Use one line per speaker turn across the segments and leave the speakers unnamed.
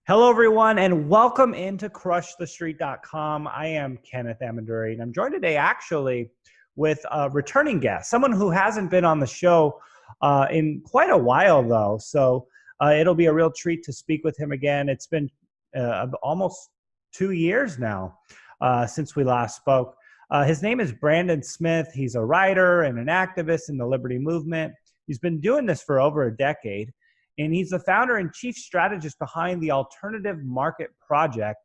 Hello, everyone, and welcome into crushthestreet.com. I am Kenneth Amanduri, and I'm joined today actually with a returning guest, someone who hasn't been on the show in quite a while, though. So it'll be a real treat to speak with him again. It's been almost 2 years now since we last spoke. His name is Brandon Smith. He's a writer and an activist in the liberty movement. He's been doing this for over a decade. And he's the founder and chief strategist behind the Alternative Market Project.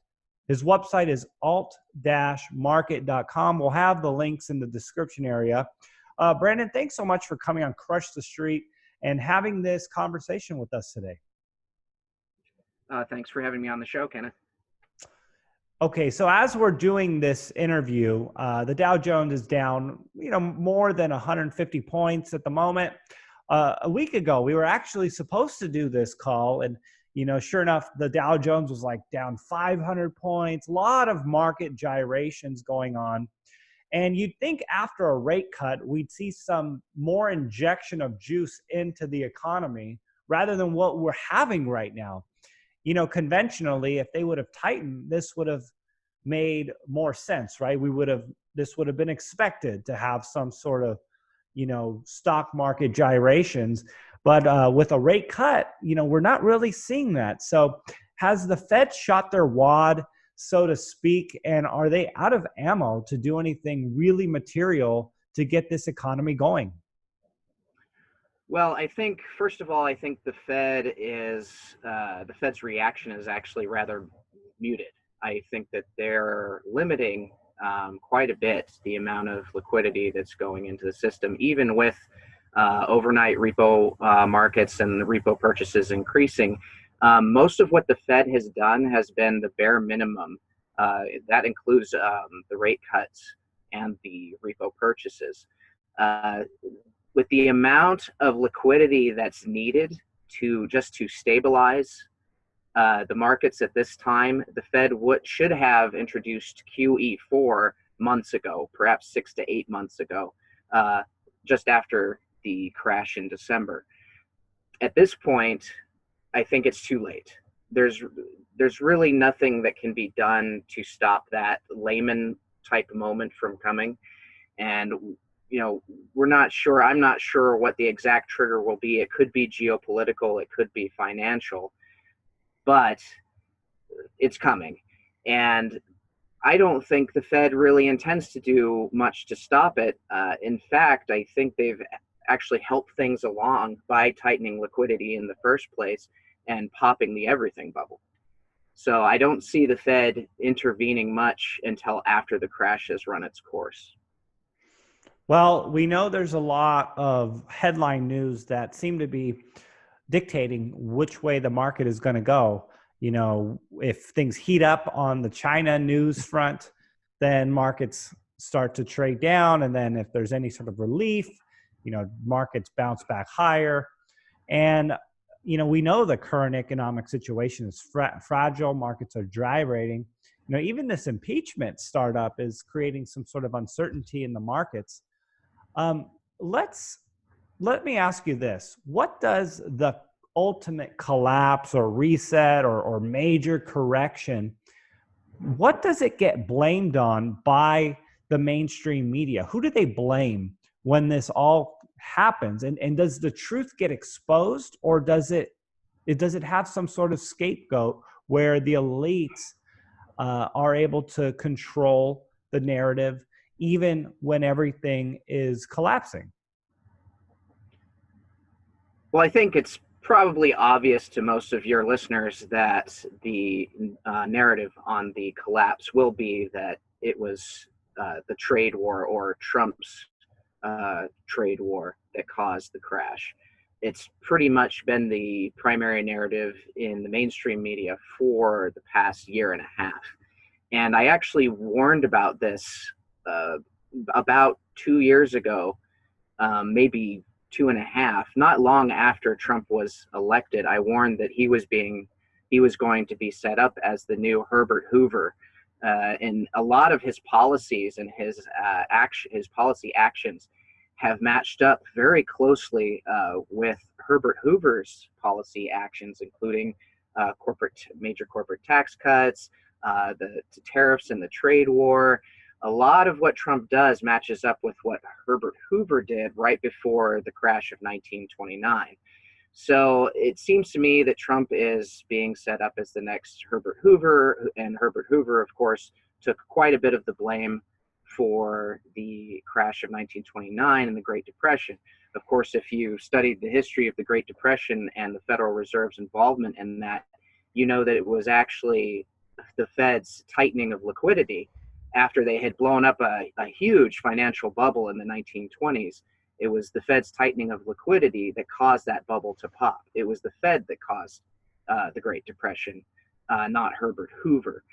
His website is alt-market.com. We'll have the links in the description area. Brandon, thanks so much for coming on Crush the Street and having this conversation with us today.
Thanks for having me on the show, Kenneth.
Okay, so as we're doing this interview, the Dow Jones is down, more than 150 points at the moment. A week ago, we were actually supposed to do this call, and sure enough, the Dow Jones was like down 500 points. A lot of market gyrations going on, and you'd think after a rate cut, we'd see some more injection of juice into the economy rather than what we're having right now. Conventionally, if they would have tightened, this would have made more sense, right? This would have been expected to have some sort of stock market gyrations. But with a rate cut, we're not really seeing that. So has the Fed shot their wad, so to speak, and are they out of ammo to do anything really material to get this economy going?
Well, first of all, I think the Fed's reaction is actually rather muted. I think that they're limiting quite a bit the amount of liquidity that's going into the system, even with overnight repo markets and the repo purchases increasing. Most of what the Fed has done has been the bare minimum. That includes the rate cuts and the repo purchases. With the amount of liquidity that's needed to stabilize the markets at this time, the Fed should have introduced QE4 months ago, perhaps 6 to 8 months ago, just after the crash in December. At this point, I think it's too late. There's really nothing that can be done to stop that layman type moment from coming. And we're not sure. I'm not sure what the exact trigger will be. It could be geopolitical. It could be financial. But it's coming. And I don't think the Fed really intends to do much to stop it. In fact, I think they've actually helped things along by tightening liquidity in the first place and popping the everything bubble. So I don't see the Fed intervening much until after the crash has run its course.
Well, we know there's a lot of headline news that seem to be dictating which way the market is going to go. If things heat up on the China news front, then markets start to trade down. And then if there's any sort of relief, markets bounce back higher. And, we know the current economic situation is fragile. Markets are gyrating. Even this impeachment startup is creating some sort of uncertainty in the markets. Let me ask you this. What does the ultimate collapse or reset or major correction, what does it get blamed on by the mainstream media? Who do they blame when this all happens? And does the truth get exposed, or does it have some sort of scapegoat where the elites are able to control the narrative even when everything is collapsing?
Well, I think it's probably obvious to most of your listeners that the narrative on the collapse will be that it was the trade war or Trump's trade war that caused the crash. It's pretty much been the primary narrative in the mainstream media for the past year and a half. And I actually warned about this about 2 years ago, maybe 2.5, not long after Trump was elected. I warned that he was going to be set up as the new Herbert Hoover, and a lot of his policies and his policy actions have matched up very closely with Herbert Hoover's policy actions, including major corporate tax cuts, the tariffs and the trade war. A lot of what Trump does matches up with what Herbert Hoover did right before the crash of 1929. So it seems to me that Trump is being set up as the next Herbert Hoover, and Herbert Hoover, of course, took quite a bit of the blame for the crash of 1929 and the Great Depression. Of course, if you studied the history of the Great Depression and the Federal Reserve's involvement in that, you know that it was actually the Fed's tightening of liquidity after they had blown up a huge financial bubble in the 1920s. It was the Fed's tightening of liquidity that caused that bubble to pop. It was the Fed that caused the Great Depression, not Herbert Hoover.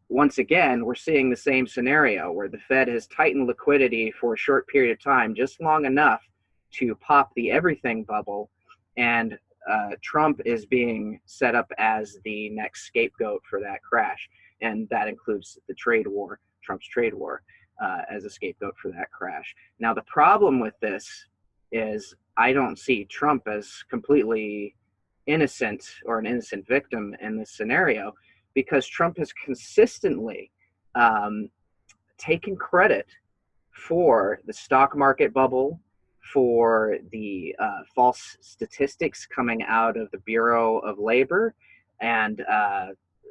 Once again, we're seeing the same scenario where the Fed has tightened liquidity for a short period of time, just long enough to pop the everything bubble, and Trump is being set up as the next scapegoat for that crash. And that includes the trade war, Trump's trade war, as a scapegoat for that crash. Now, the problem with this is I don't see Trump as completely innocent or an innocent victim in this scenario, because Trump has consistently taken credit for the stock market bubble, for the false statistics coming out of the Bureau of Labor, and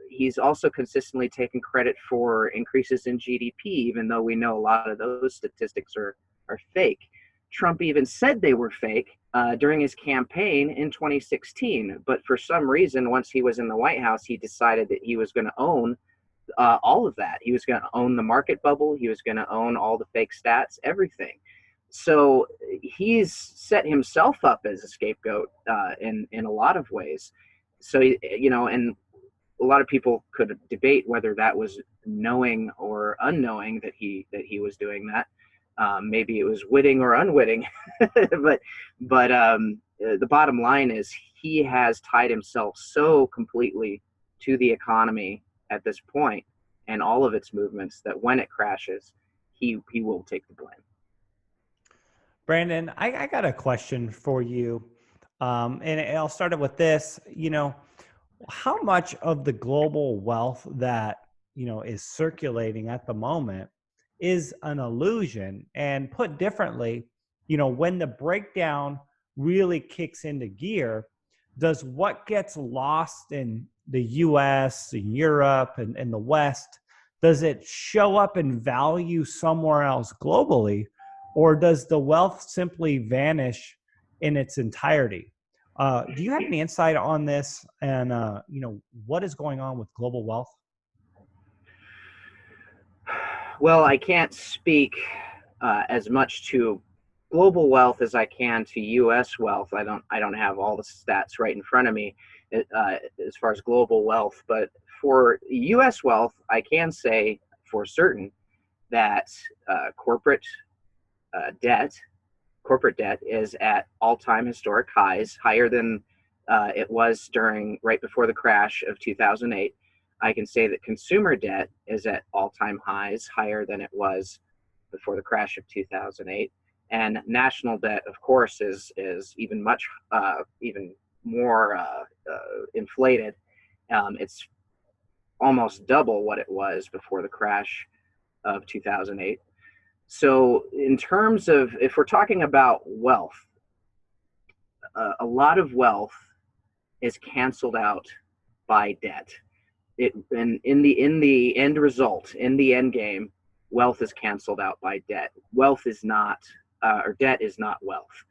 he's also consistently taken credit for increases in GDP, even though we know a lot of those statistics are fake. Trump even said they were fake during his campaign in 2016, but for some reason, once he was in the White House, he decided that he was going to own all of that. He was going to own the market bubble. He was going to own all the fake stats, everything. So he's set himself up as a scapegoat in a lot of ways. So, you know, and a lot of people could debate whether that was knowing or unknowing that he was doing that. Maybe it was witting or unwitting, but the bottom line is he has tied himself so completely to the economy at this point and all of its movements that when it crashes, he will take the blame.
Brandon, I got a question for you, and I'll start it with this. You know, how much of the global wealth that is circulating at the moment is an illusion? And put differently, when the breakdown really kicks into gear, does what gets lost in the US and Europe and the West, does it show up in value somewhere else globally, or does the wealth simply vanish in its entirety? Do you have any insight on this, and what is going on with global wealth?
Well, I can't speak as much to global wealth as I can to U.S. wealth. I don't have all the stats right in front of me as far as global wealth, but for U.S. wealth, I can say for certain that corporate debt is at all-time historic highs, higher than it was right before the crash of 2008. I can say that consumer debt is at all-time highs, higher than it was before the crash of 2008. And national debt, of course, is even more inflated. It's almost double what it was before the crash of 2008. So in terms of, if we're talking about wealth, a lot of wealth is canceled out by debt. And in the end result, in the end game, wealth is canceled out by debt. Wealth is not, or debt is not wealth,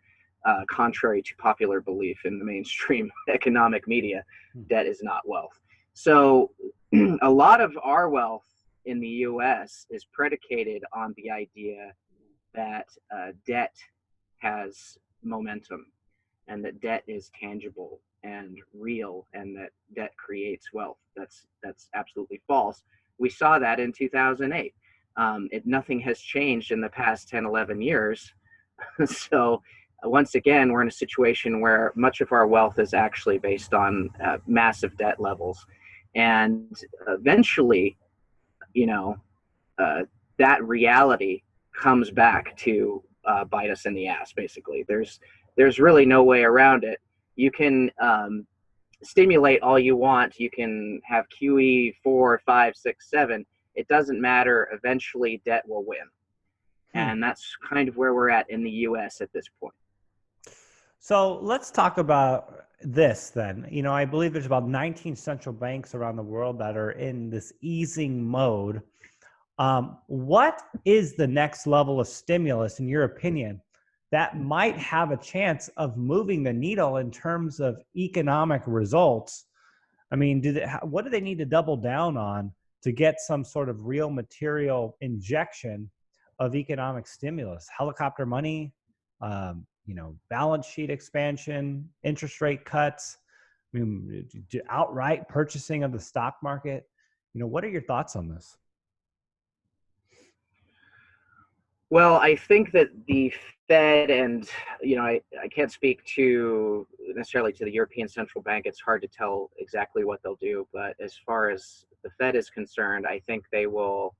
contrary to popular belief in the mainstream economic media. Debt is not wealth. So a lot of our wealth in the U.S. is predicated on the idea that debt has momentum, and that debt is tangible and real, and that debt creates wealth. That's absolutely false. We saw that in 2008. Nothing has changed in the past 10, 11 years. So once again, we're in a situation where much of our wealth is actually based on massive debt levels. And eventually, that reality comes back to bite us in the ass, basically. There's really no way around it. You can stimulate all you want. You can have QE 4, 5, 6, 7. It doesn't matter. Eventually, debt will win.
Hmm.
And that's kind of where we're at in the US at this point.
So let's talk about this then. I believe there's about 19 central banks around the world that are in this easing mode. What is the next level of stimulus, in your opinion, that might have a chance of moving the needle in terms of economic results? I mean, what do they need to double down on to get some sort of real material injection of economic stimulus? Helicopter money, balance sheet expansion, interest rate cuts, I mean, outright purchasing of the stock market. What are your thoughts on this?
Well, I think that the Fed and, I can't speak to necessarily to the European Central Bank. It's hard to tell exactly what they'll do. But as far as the Fed is concerned, I think they will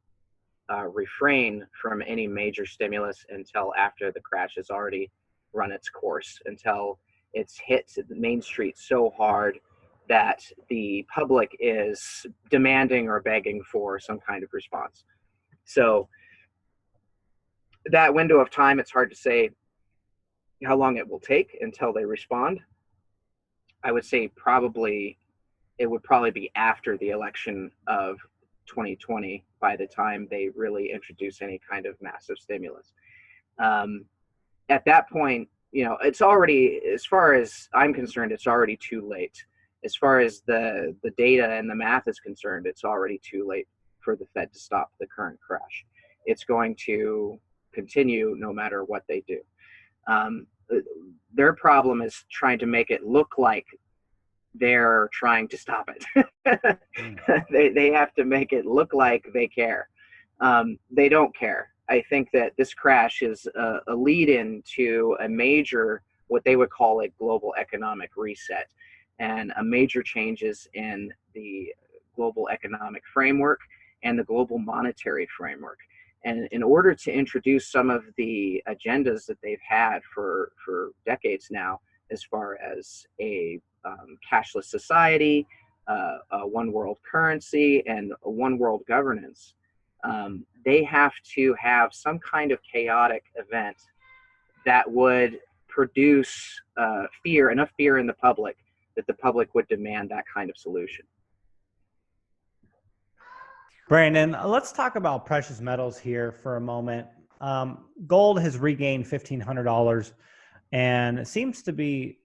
refrain from any major stimulus until after the crash has already run its course, until it's hit Main Street so hard that the public is demanding or begging for some kind of response. So that window of time, it's hard to say how long it will take until they respond. I would say it would probably be after the election of 2020 by the time they really introduce any kind of massive stimulus. Um, at that point, it's already, as far as I'm concerned, it's already too late. As far as the data and the math is concerned, it's already too late for the Fed to stop the current crash. It's going to continue no matter what they do. Um, their problem is trying to make it look like they're trying to stop it.
Hmm.
They have to make it look like they care. They don't care. I think that this crash is a lead in to a major, what they would call a global economic reset, and a major changes in the global economic framework and the global monetary framework. And in order to introduce some of the agendas that they've had for decades now, as far as a cashless society, a one world currency, and a one world governance, they have to have some kind of chaotic event that would produce enough fear in the public that the public would demand that kind of solution.
Brandon, let's talk about precious metals here for a moment. Gold has regained $1,500 and it seems to be,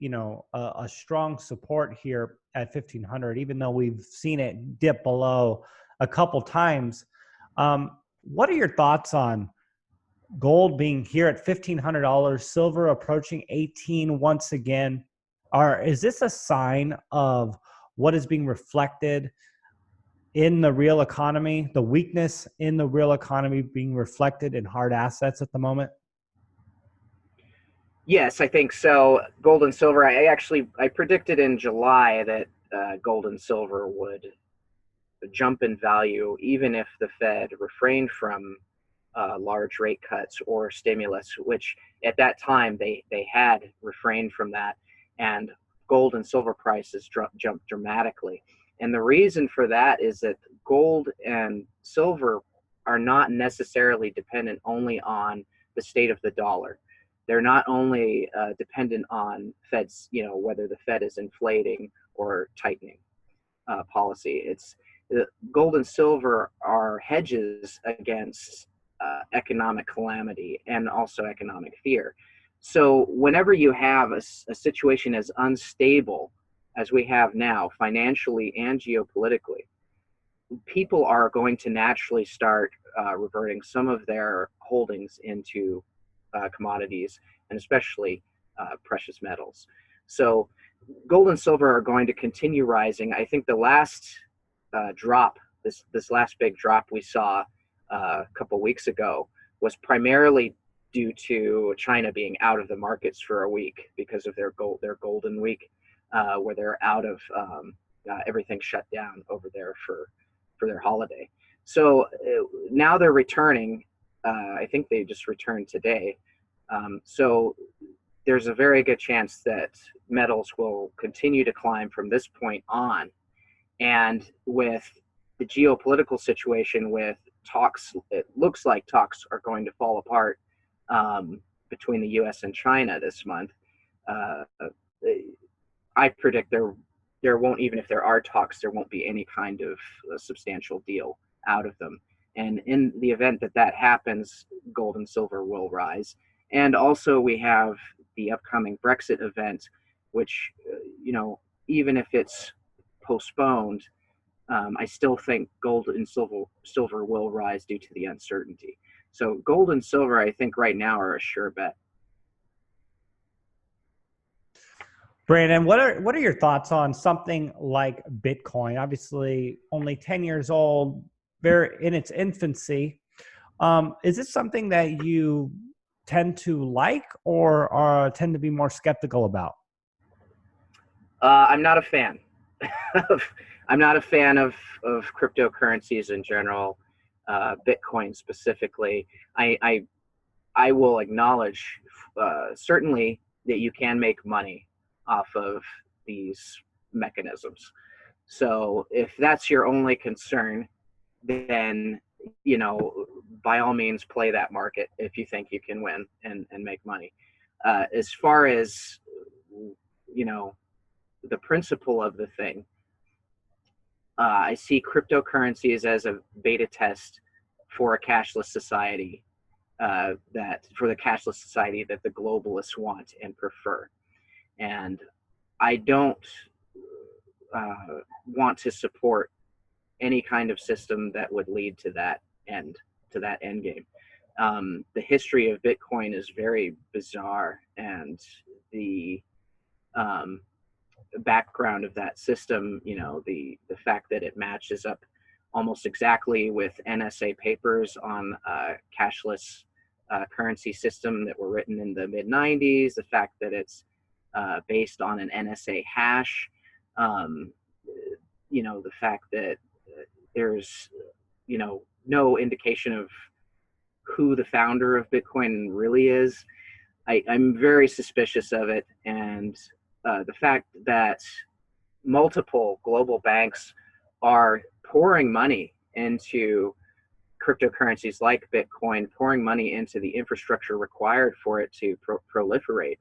a strong support here at 1,500, even though we've seen it dip below a couple times. What are your thoughts on gold being here at $1,500, silver approaching 18 once again? Is this a sign of what is being reflected in the real economy, the weakness in the real economy being reflected in hard assets at the moment?
Yes, I think so. Gold and silver. I predicted in July that gold and silver would jump in value even if the Fed refrained from large rate cuts or stimulus, which at that time they had refrained from that, and gold and silver prices jumped dramatically. And the reason for that is that gold and silver are not necessarily dependent only on the state of the dollar. They're not only dependent on Fed's, whether the Fed is inflating or tightening policy. Gold and silver are hedges against economic calamity and also economic fear. So whenever you have a situation as unstable as we have now, financially and geopolitically, people are going to naturally start reverting some of their holdings into commodities, and especially precious metals. So gold and silver are going to continue rising. I think the last drop, this last big drop we saw a couple weeks ago, was primarily due to China being out of the markets for a week because of their golden week, where they're out of everything shut down over there for their holiday. So now they're returning. I think they just returned today. So there's a very good chance that metals will continue to climb from this point on. And with the geopolitical situation, with talks, it looks like talks are going to fall apart between the U.S. and China this month. Uh, I predict there won't, even if there are talks, there won't be any kind of substantial deal out of them. And in the event that that happens, gold and silver will rise. And also, we have the upcoming Brexit event, which, even if it's postponed, I still think gold and silver will rise due to the uncertainty. So gold and silver, I think right now are a sure bet.
Brandon, what are your thoughts on something like Bitcoin? Obviously, only 10 years old, very in its infancy. Is this something that you tend to like or tend to be more skeptical about?
I'm not a fan. I'm not a fan of cryptocurrencies in general, Bitcoin specifically. I will acknowledge certainly that you can make money off of these mechanisms. So if that's your only concern, then by all means play that market if you think you can win and make money. As far as you know the principle of the thing, I see cryptocurrencies as a beta test for a cashless society, for the cashless society that the globalists want and prefer. And I don't want to support any kind of system that would lead to that end game. The history of Bitcoin is very bizarre, and the background of that system, the fact that it matches up almost exactly with NSA papers on cashless currency system that were written in the mid 90s, the fact that it's based on an NSA hash, the fact that there's, no indication of who the founder of Bitcoin really is. I'm very suspicious of it. And the fact that multiple global banks are pouring money into cryptocurrencies like Bitcoin, pouring money into the infrastructure required for it to proliferate,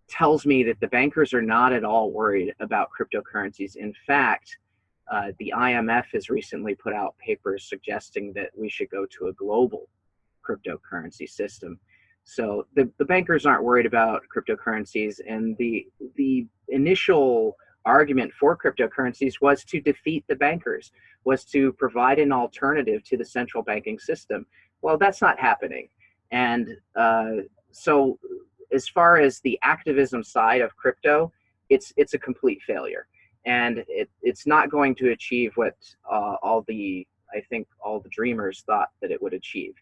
tells me that the bankers are not at all worried about cryptocurrencies. In fact, the IMF has recently put out papers suggesting that we should go to a global cryptocurrency system. So the bankers aren't worried about cryptocurrencies, and the initial argument for cryptocurrencies was to defeat the bankers, was to provide an alternative to the central banking system. Well, that's not happening. And so as far as the activism side of crypto, it's a complete failure. And it's not going to achieve what all the dreamers thought that it would achieve.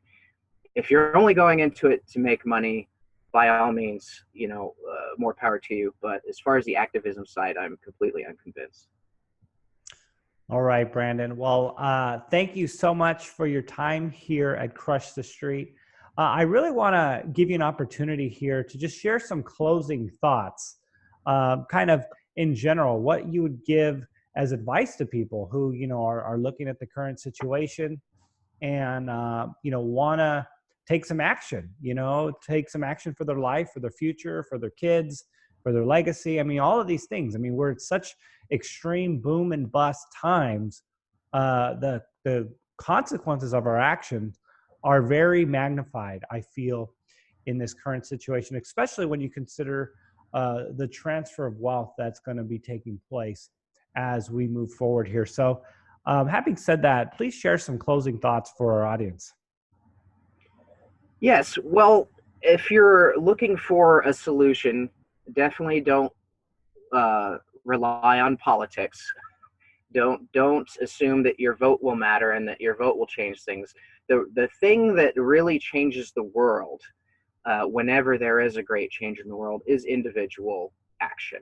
If you're only going into it to make money, by all means, more power to you. But as far as the activism side, I'm completely unconvinced.
All right, Brandon. Well, thank you so much for your time here at Crush the Street. I really want to give you an opportunity here to just share some closing thoughts, kind of in general, what you would give as advice to people who, are looking at the current situation and, want to take some action, take some action for their life, for their future, for their kids, for their legacy. I mean, all of these things. I mean, we're at such extreme boom and bust times. The consequences of our actions are very magnified, I feel, in this current situation, especially when you consider the transfer of wealth that's going to be taking place as we move forward here. So having said that, please share some closing thoughts for our audience.
Yes, well, if you're looking for a solution, definitely don't rely on politics. Don't assume that your vote will matter and that your vote will change things. The thing that really changes the world, whenever there is a great change in the world, is individual action.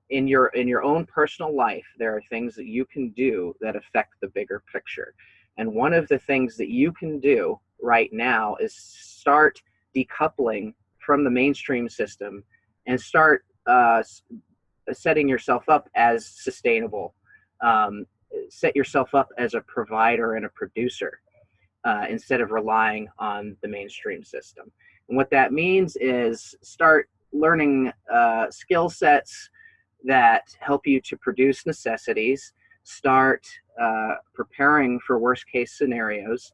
In your own personal life, there are things that you can do that affect the bigger picture. And one of the things that you can do right now is start decoupling from the mainstream system and start setting yourself up as sustainable. Um, Set yourself up as a provider and a producer instead of relying on the mainstream system. And what that means is start learning skill sets that help you to produce necessities, start preparing for worst case scenarios,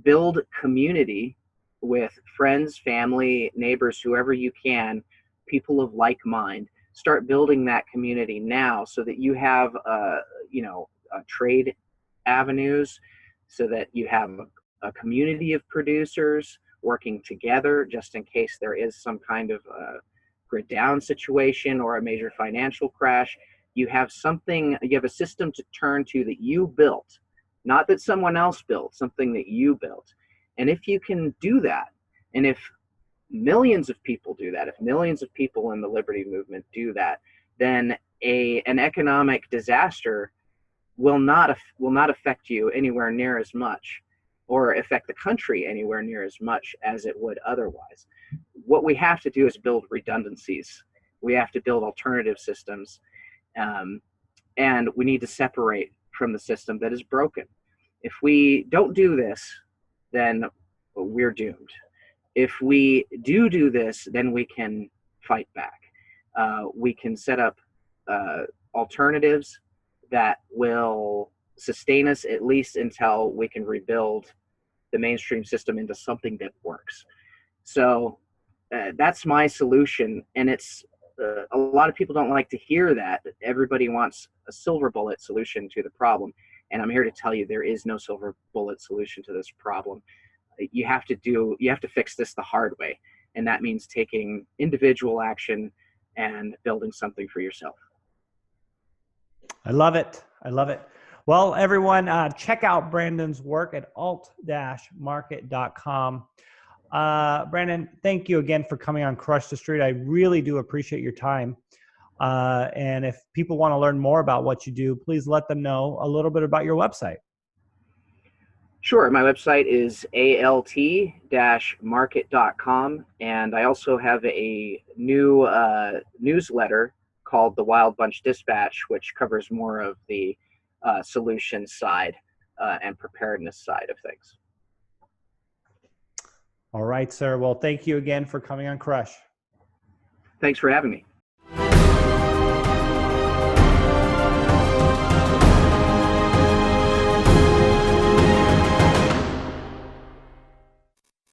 build community with friends, family, neighbors, whoever you can, people of like mind. Start building that community now so that you have, trade avenues, so that you have a community of producers working together just in case there is some kind of grid down situation or a major financial crash. You have something, you have a system to turn to that you built, not that someone else built, something that you built. And if you can do that, and if millions of people do that, if millions of people in the liberty movement do that, then an economic disaster will not affect you anywhere near as much, or affect the country anywhere near as much as it would otherwise. What we have to do is build redundancies. We have to build alternative systems, and we need to separate from the system that is broken. If we don't do this, then we're doomed. If we do this, then we can fight back. We can set up alternatives that will sustain us at least until we can rebuild the mainstream system into something that works. So that's my solution, and it's a lot of people don't like to hear that. Everybody wants a silver bullet solution to the problem, and I'm here to tell you there is no silver bullet solution to this problem. You have to fix this the hard way, and that means taking individual action and building something for yourself.
I love it. I love it. Well, everyone, check out Brandon's work at alt-market.com. Brandon, thank you again for coming on Crush the Street. I really do appreciate your time. And if people want to learn more about what you do, please let them know a little bit about your website.
Sure. My website is alt-market.com, and I also have a new newsletter called the Wild Bunch Dispatch, which covers more of the solution side and preparedness side of things.
All right, sir. Well, thank you again for coming on Crush.
Thanks for having me.